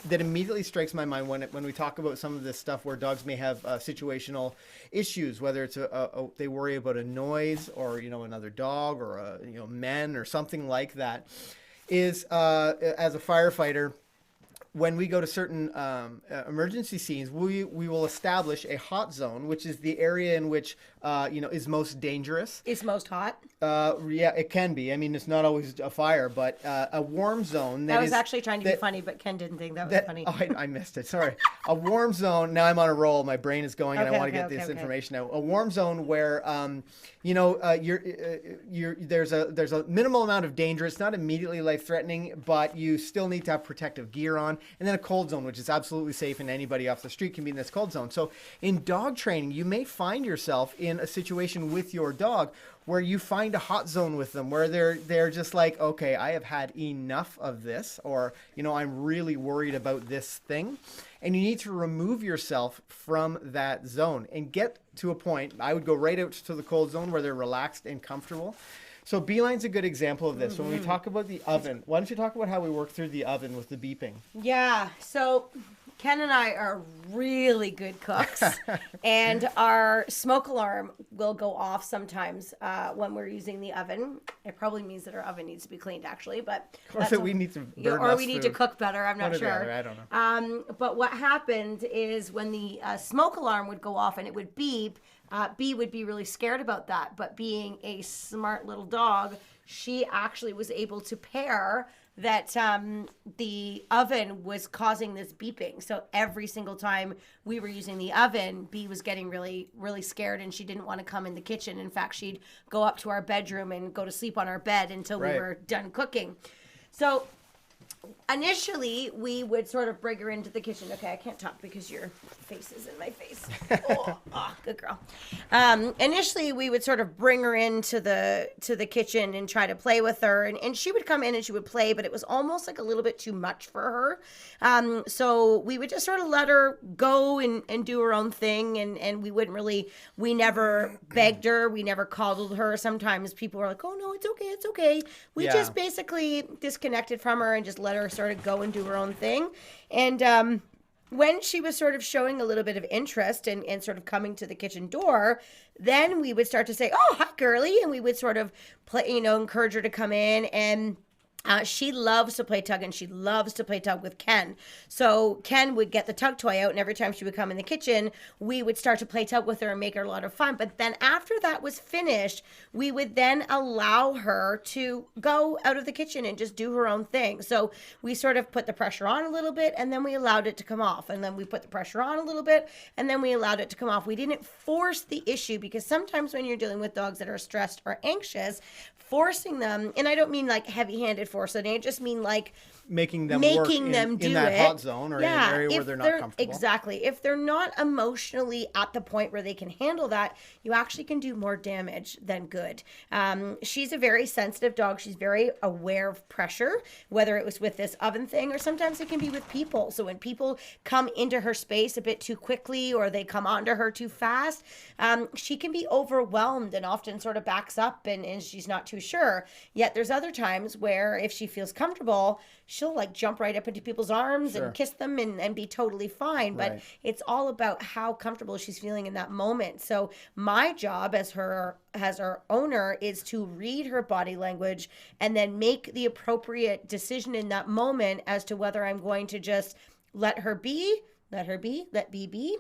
that immediately strikes my mind when we talk about some of this stuff where dogs may have situational issues, whether it's they worry about a noise or another dog or men or something like that, is as a firefighter, when we go to certain emergency scenes, we will establish a hot zone, which is the area in which is most dangerous. It's most hot. Yeah, it can be. I mean, it's not always a fire, but a warm zone. I was actually trying to be funny, but Ken didn't think that was funny. Oh, I missed it. Sorry. A warm zone. Now I'm on a roll. My brain is going, and I want to get this okay. information out. A warm zone where there's a minimal amount of danger. It's not immediately life-threatening, but you still need to have protective gear on. And then a cold zone, which is absolutely safe, and anybody off the street can be in this cold zone. So in dog training, you may find yourself in a situation with your dog where you find a hot zone with them, where they're just like, okay, I have had enough of this, or I'm really worried about this thing, and you need to remove yourself from that zone and get to a point. I would go right out to the cold zone where they're relaxed and comfortable. So Beeline's a good example of this. Mm-hmm. When we talk about the oven, why don't you talk about how we work through the oven with the beeping? Yeah, so Ken and I are really good cooks, and our smoke alarm will go off sometimes when we're using the oven. It probably means that our oven needs to be cleaned, actually, but we need to burn or we need to cook better. I'm not sure. I don't know. But what happened is when the smoke alarm would go off and it would beep, B would be really scared about that. But being a smart little dog, she actually was able to pair that the oven was causing this beeping. So every single time we were using the oven, B was getting really, really scared, and she didn't want to come in the kitchen. In fact, she'd go up to our bedroom and go to sleep on our bed until we were done cooking. So initially, we would sort of bring her into the kitchen. Okay, I can't talk because your face is in my face. Good girl. Initially, we would sort of bring her into the kitchen and try to play with her. And she would come in and she would play, but it was almost like a little bit too much for her. So we would just sort of let her go and do her own thing. And we never begged her. We never coddled her. Sometimes people were like, oh, no, it's okay. It's okay. We just basically disconnected from her and just let her sort of go and do her own thing. And when she was sort of showing a little bit of interest and sort of coming to the kitchen door, then we would start to say, oh, hi, girly. And we would sort of play, encourage her to come in. And she loves to play tug, and she loves to play tug with Ken. So Ken would get the tug toy out, and every time she would come in the kitchen, we would start to play tug with her and make her a lot of fun. But then after that was finished, we would then allow her to go out of the kitchen and just do her own thing. So we sort of put the pressure on a little bit, and then we allowed it to come off. And then we put the pressure on a little bit, and then we allowed it to come off. We didn't force the issue, because sometimes when you're dealing with dogs that are stressed or anxious, forcing them, and I don't mean like heavy-handed force, I just mean like making them work do in that it. hot zone or in an area where they're not comfortable. Exactly. If they're not emotionally at the point where they can handle that, you actually can do more damage than good. She's a very sensitive dog. She's very aware of pressure, whether it was with this oven thing or sometimes it can be with people. So when people come into her space a bit too quickly or they come onto her too fast, she can be overwhelmed and often sort of backs up and she's not too sure. Yet there's other times where if she feels comfortable, she'll like jump right up into people's arms and kiss them and be totally fine. But it's all about how comfortable she's feeling in that moment. So my job as her owner is to read her body language and then make the appropriate decision in that moment as to whether I'm going to just let B be,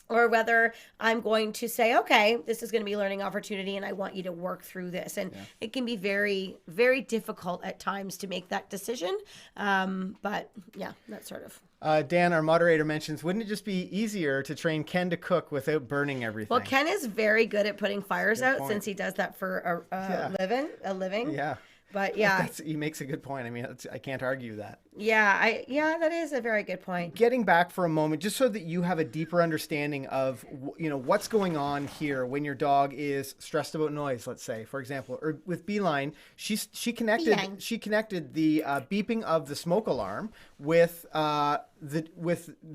or whether I'm going to say, okay, this is going to be a learning opportunity and I want you to work through this. And it can be very, very difficult at times to make that decision. But yeah, that's sort of. Dan, our moderator, mentions, wouldn't it just be easier to train Ken to cook without burning everything? Well, Ken is very good at putting fires out since he does that for a living. Yeah. But yeah, he makes a good point. I mean, I can't argue that. Yeah, that is a very good point. Getting back for a moment, just so that you have a deeper understanding of, what's going on here when your dog is stressed about noise, let's say, for example, or with Beeline, she connected the beeping of the smoke alarm with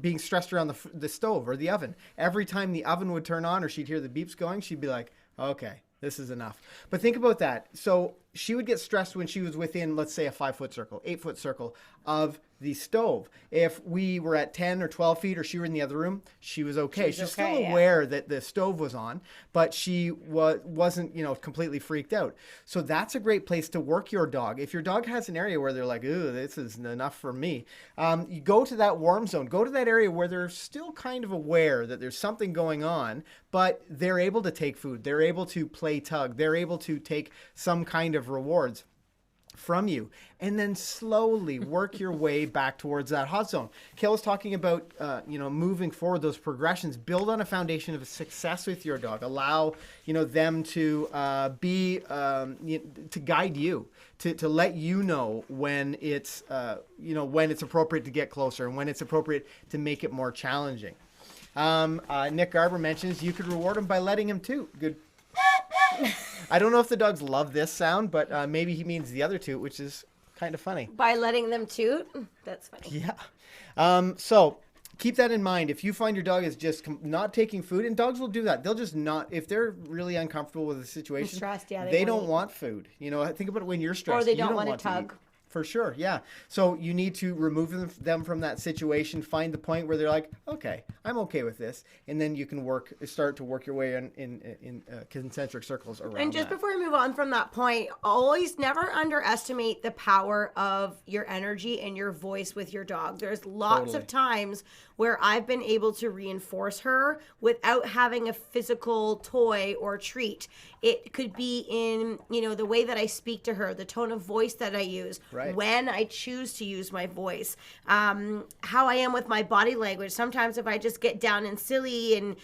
being stressed around the stove or the oven. Every time the oven would turn on or she'd hear the beeps going, she'd be like, okay, this is enough. But think about that. So she would get stressed when she was within, let's say, a 5-foot circle, 8-foot circle of the stove. If we were at 10 or 12 feet or she were in the other room, she was okay. She's still aware that the stove was on, but she wasn't, completely freaked out. So that's a great place to work your dog. If your dog has an area where they're like, ooh, this is enough for me, you go to that warm zone. Go to that area where they're still kind of aware that there's something going on, but they're able to take food. They're able to play tug. They're able to take some kind of rewards from you, and then slowly work your way back towards that hot zone. Kayla was talking about, moving forward, those progressions. Build on a foundation of success with your dog. Allow, them to to guide you, to let you know when it's, when it's appropriate to get closer and when it's appropriate to make it more challenging. Nick Garber mentions you could reward him by letting him toot. Good. I don't know if the dogs love this sound, but maybe he means the other toot, which is kind of funny. By letting them toot? That's funny. Yeah. So keep that in mind. If you find your dog is just not taking food, and dogs will do that. They'll just not, if they're really uncomfortable with the situation, stressed, they don't want food. Think about it when you're stressed. Or they don't want to tug. For sure, yeah. So you need to remove them from that situation, find the point where they're like, okay, I'm okay with this, and then you can start to work your way in concentric circles around And just that. before we move on from that point, always never underestimate the power of your energy and your voice with your dog. There's lots of times where I've been able to reinforce her without having a physical toy or treat. It could be in, the way that I speak to her, the tone of voice that I use, when I choose to use my voice, how I am with my body language. Sometimes if I just get down and silly and,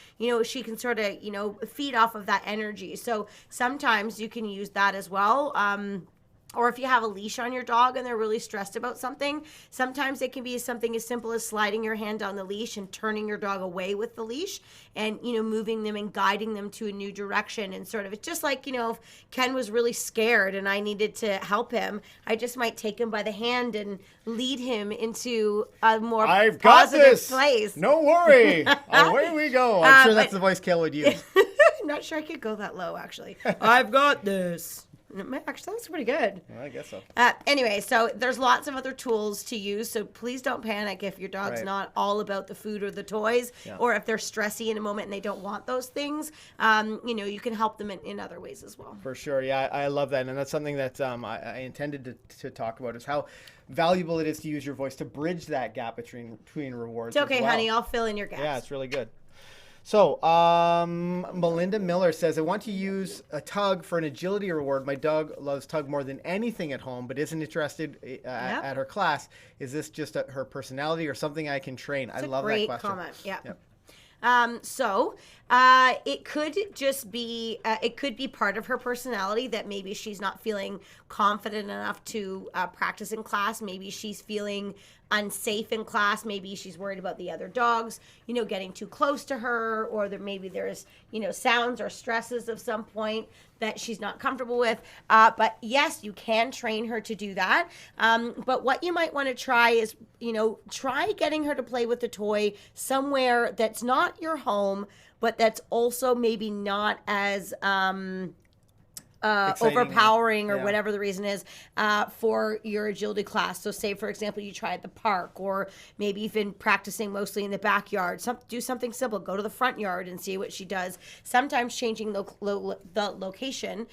she can sort of, feed off of that energy. So sometimes you can use that as well. Or if you have a leash on your dog and they're really stressed about something, sometimes it can be something as simple as sliding your hand on the leash and turning your dog away with the leash and, moving them and guiding them to a new direction. And sort of, it's just like, if Ken was really scared and I needed to help him, I just might take him by the hand and lead him into a more positive place. No worry. Away we go. I'm sure that's the voice Kayla would use. I'm not sure I could go that low, actually. I've got this. Actually, that's pretty good. Well, I guess so. Anyway, so there's lots of other tools to use. So please don't panic if your dog's not all about the food or the toys, or if they're stressy in a moment and they don't want those things. You can help them in other ways as well. For sure. Yeah, I love that. And that's something that I intended to talk about, is how valuable it is to use your voice to bridge that gap between rewards. It's okay, honey. I'll fill in your gaps. Yeah, it's really good. So, Melinda Miller says, I want to use a tug for an agility reward. My dog loves tug more than anything at home, but isn't interested at her class. Is this just her personality or something I can train? I love that question. Great comment. Yeah. It could just be, it could be part of her personality that maybe she's not feeling confident enough to practice in class. Maybe she's feeling unsafe in class. Maybe she's worried about the other dogs, getting too close to her, or that maybe there's, sounds or stresses of some point that she's not comfortable with. But yes, you can train her to do that. But what you might want to try is, try getting her to play with the toy somewhere that's not your home, but that's also maybe not as overpowering or whatever the reason is for your agility class. So say, for example, you try at the park, or maybe you've been practicing mostly in the backyard. Do something simple. Go to the front yard and see what she does. Sometimes changing the location,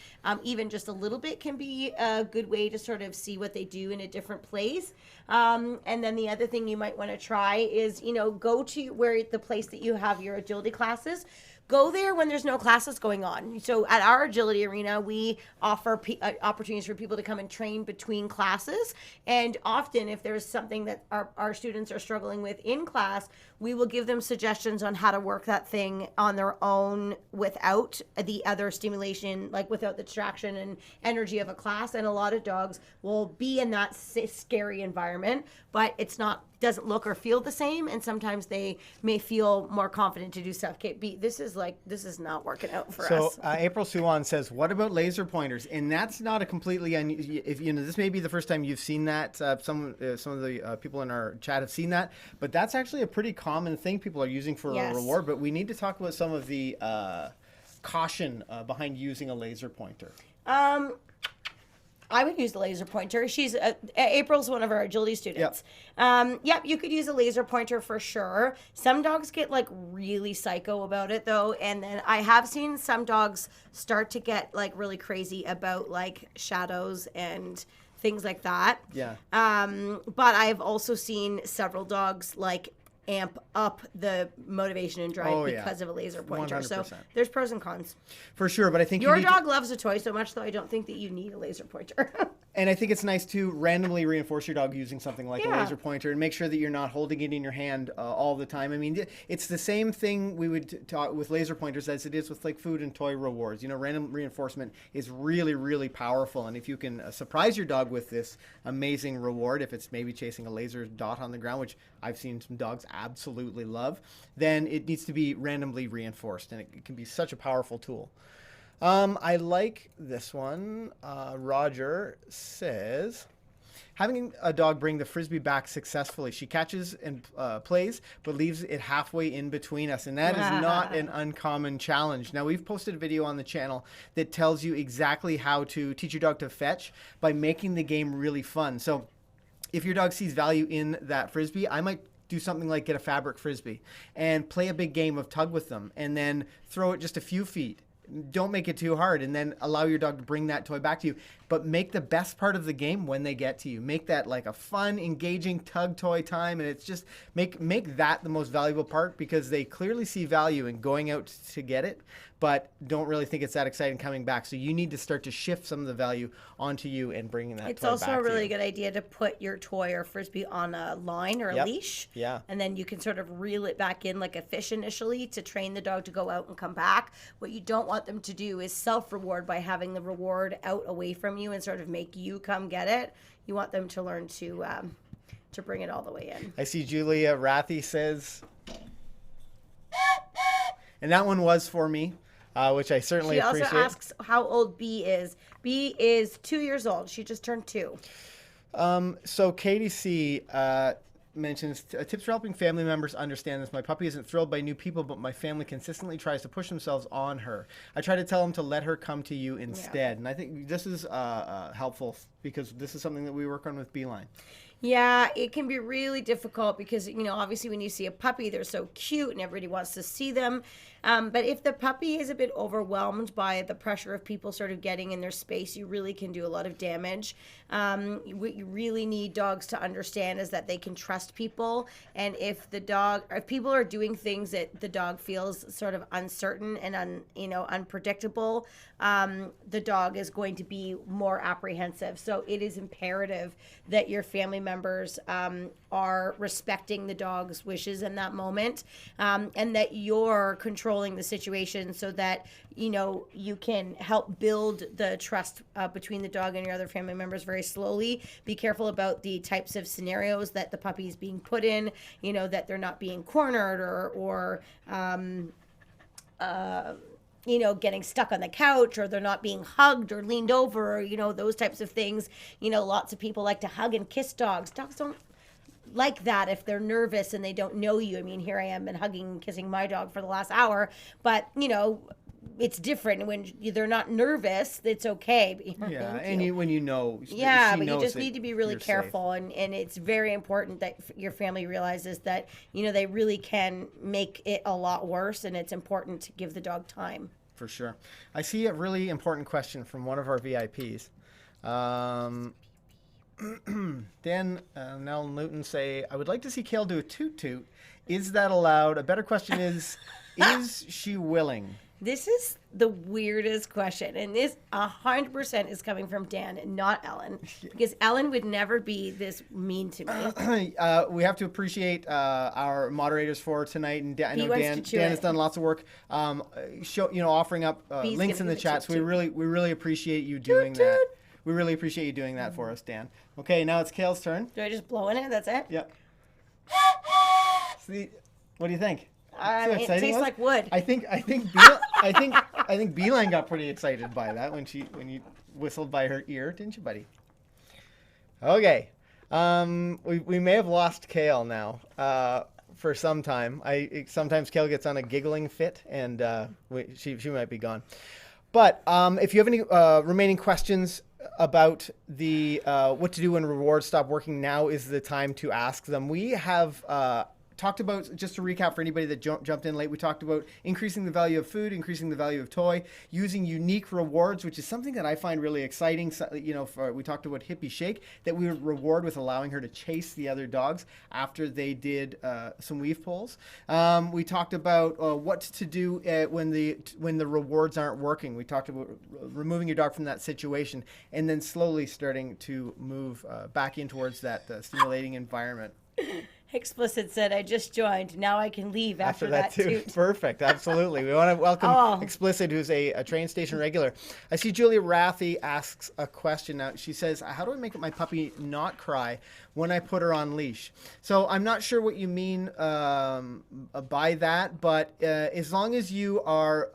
even just a little bit, can be a good way to sort of see what they do in a different place. And then the other thing you might want to try is, go to where the place that you have your agility classes. Go there when there's no classes going on. So at our agility arena, we offer opportunities for people to come and train between classes. And often, if there's something that our students are struggling with in class, we will give them suggestions on how to work that thing on their own without the other stimulation, like without the distraction and energy of a class. And a lot of dogs will be in that scary environment, but doesn't look or feel the same, and sometimes they may feel more confident to do stuff. Okay, this is not working out for us. So April Suwan says, "What about laser pointers?" And that's not a completely if this may be the first time you've seen that. Some of the people in our chat have seen that, but that's actually a pretty common thing people are using for a reward. But we need to talk about some of the caution behind using a laser pointer. I would use the laser pointer. April's one of our agility students. Yep, you could use a laser pointer for sure. Some dogs get like really psycho about it though, and then I have seen some dogs start to get like really crazy about like shadows and things like that. Yeah. But I've also seen several dogs like amp up the motivation and drive because of a laser pointer. 100%. So there's pros and cons. For sure, but I think your dog loves a toy so much, though I don't think that you need a laser pointer. And I think it's nice to randomly reinforce your dog using something like a laser pointer and make sure that you're not holding it in your hand all the time. I mean, it's the same thing we would talk with laser pointers as it is with like food and toy rewards. Random reinforcement is really, really powerful. And if you can surprise your dog with this amazing reward, if it's maybe chasing a laser dot on the ground, which I've seen some dogs absolutely love, then it needs to be randomly reinforced. And it can be such a powerful tool. I like this one. Roger says, having a dog bring the Frisbee back successfully. She catches and plays, but leaves it halfway in between us. And that is not an uncommon challenge. Now, we've posted a video on the channel that tells you exactly how to teach your dog to fetch by making the game really fun. So if your dog sees value in that Frisbee, I might do something like get a fabric Frisbee and play a big game of tug with them and then throw it just a few feet. Don't make it too hard, and then allow your dog to bring that toy back to you. But make the best part of the game when they get to you. Make that like a fun, engaging tug toy time, and it's just make that the most valuable part, because they clearly see value in going out to get it, but don't really think it's that exciting coming back. So you need to start to shift some of the value onto you and bringing that toy back to you. It's also a really good idea to put your toy or Frisbee on a line or a leash. Yeah. And then you can sort of reel it back in like a fish initially to train the dog to go out and come back. What you don't want them to do is self-reward by having the reward out away from you and sort of make you come get it. You want them to learn to bring it all the way in. I see Julia Rathy says, and that one was for me. Which I certainly appreciate. She also asks how old B is. B is 2 years old. She just turned 2. So Katie C mentions, tips for helping family members understand this. My puppy isn't thrilled by new people, but my family consistently tries to push themselves on her. I try to tell them to let her come to you instead. And I think this is helpful, because this is something that we work on with Beeline. Yeah, it can be really difficult because, obviously when you see a puppy, they're so cute and everybody wants to see them. But if the puppy is a bit overwhelmed by the pressure of people sort of getting in their space, you really can do a lot of damage. What you really need dogs to understand is that they can trust people. And if people are doing things that the dog feels sort of uncertain and unpredictable, the dog is going to be more apprehensive. So it is imperative that your family members are respecting the dog's wishes in that moment, and that you're controlling the situation so that you can help build the trust between the dog and your other family members very slowly. Be careful about the types of scenarios that the puppy is being put in, that they're not being cornered or getting stuck on the couch, or they're not being hugged or leaned over, or, those types of things. Lots of people like to hug and kiss dogs. Dogs don't like that if they're nervous and they don't know you. I mean, here I am been hugging and kissing my dog for the last hour, but, it's different when they're not nervous. It's okay. Yeah, and when yeah, but you just need to be really careful, and it's very important that your family realizes that they really can make it a lot worse, and it's important to give the dog time. For sure. I see a really important question from one of our VIPs. Dan Nell and Luton say, I would like to see Kale do a toot toot. Is that allowed? A better question is she willing? This is the weirdest question, and this 100% is coming from Dan and not Ellen, because Ellen would never be this mean to me. We have to appreciate our moderators for tonight, and I know Dan has done lots of work, offering up links in the chat. So we really appreciate you doing that. We really appreciate you doing that for us, Dan. Okay, now it's Kale's turn. Do I just blow in it? That's it? Yep. What do you think? It tastes like wood. I think Beeline got pretty excited by that when you whistled by her ear, didn't you, buddy? Okay, we may have lost Kale now for some time. Sometimes Kale gets on a giggling fit, and she might be gone. But if you have any remaining questions about the what to do when rewards stop working, now is the time to ask them. We have talked about, just to recap for anybody that jumped in late, we talked about increasing the value of food, increasing the value of toy, using unique rewards, which is something that I find really exciting. So, we talked about Hippie Shake, that we would reward with allowing her to chase the other dogs after they did some weave pulls. We talked about what to do when the rewards aren't working. We talked about removing your dog from that situation and then slowly starting to move back in towards that stimulating environment. Explicit said, I just joined. Now I can leave after that too. Perfect. Absolutely. We want to welcome Explicit, who's a train station regular. I see Julia Rathy asks a question now. She says, how do I make my puppy not cry when I put her on leash? So I'm not sure what you mean by that, but as long as you are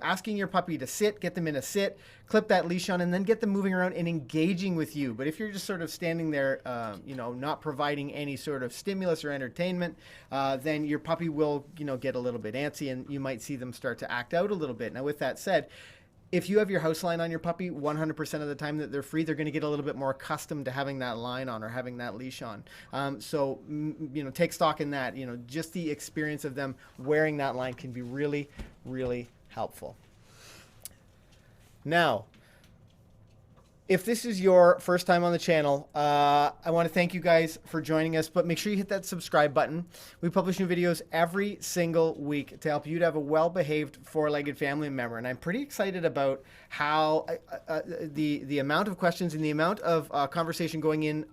asking your puppy to sit, get them in a sit, clip that leash on, and then get them moving around and engaging with you. But if you're just sort of standing there, not providing any sort of stimulus or entertainment, then your puppy will, get a little bit antsy, and you might see them start to act out a little bit. Now, with that said, if you have your house line on your puppy, 100% of the time that they're free, they're going to get a little bit more accustomed to having that line on or having that leash on. So take stock in that. Just the experience of them wearing that line can be really, really helpful. Now, if this is your first time on the channel, I want to thank you guys for joining us, but make sure you hit that subscribe button. We publish new videos every single week to help you to have a well-behaved four-legged family member, and I'm pretty excited about how the amount of questions and the amount of conversation going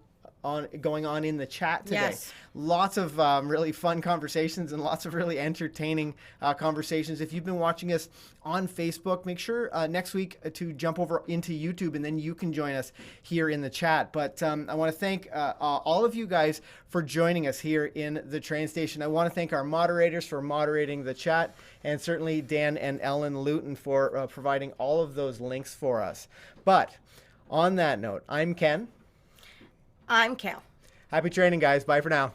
on in the chat today. Yes. Lots of really fun conversations and lots of really entertaining conversations. If you've been watching us on Facebook, make sure next week to jump over into YouTube, and then you can join us here in the chat. But I want to thank all of you guys for joining us here in the train station. I want to thank our moderators for moderating the chat, and certainly Dan and Ellen Luton for providing all of those links for us. But on that note, I'm Ken. I'm Kale. Happy training, guys. Bye for now.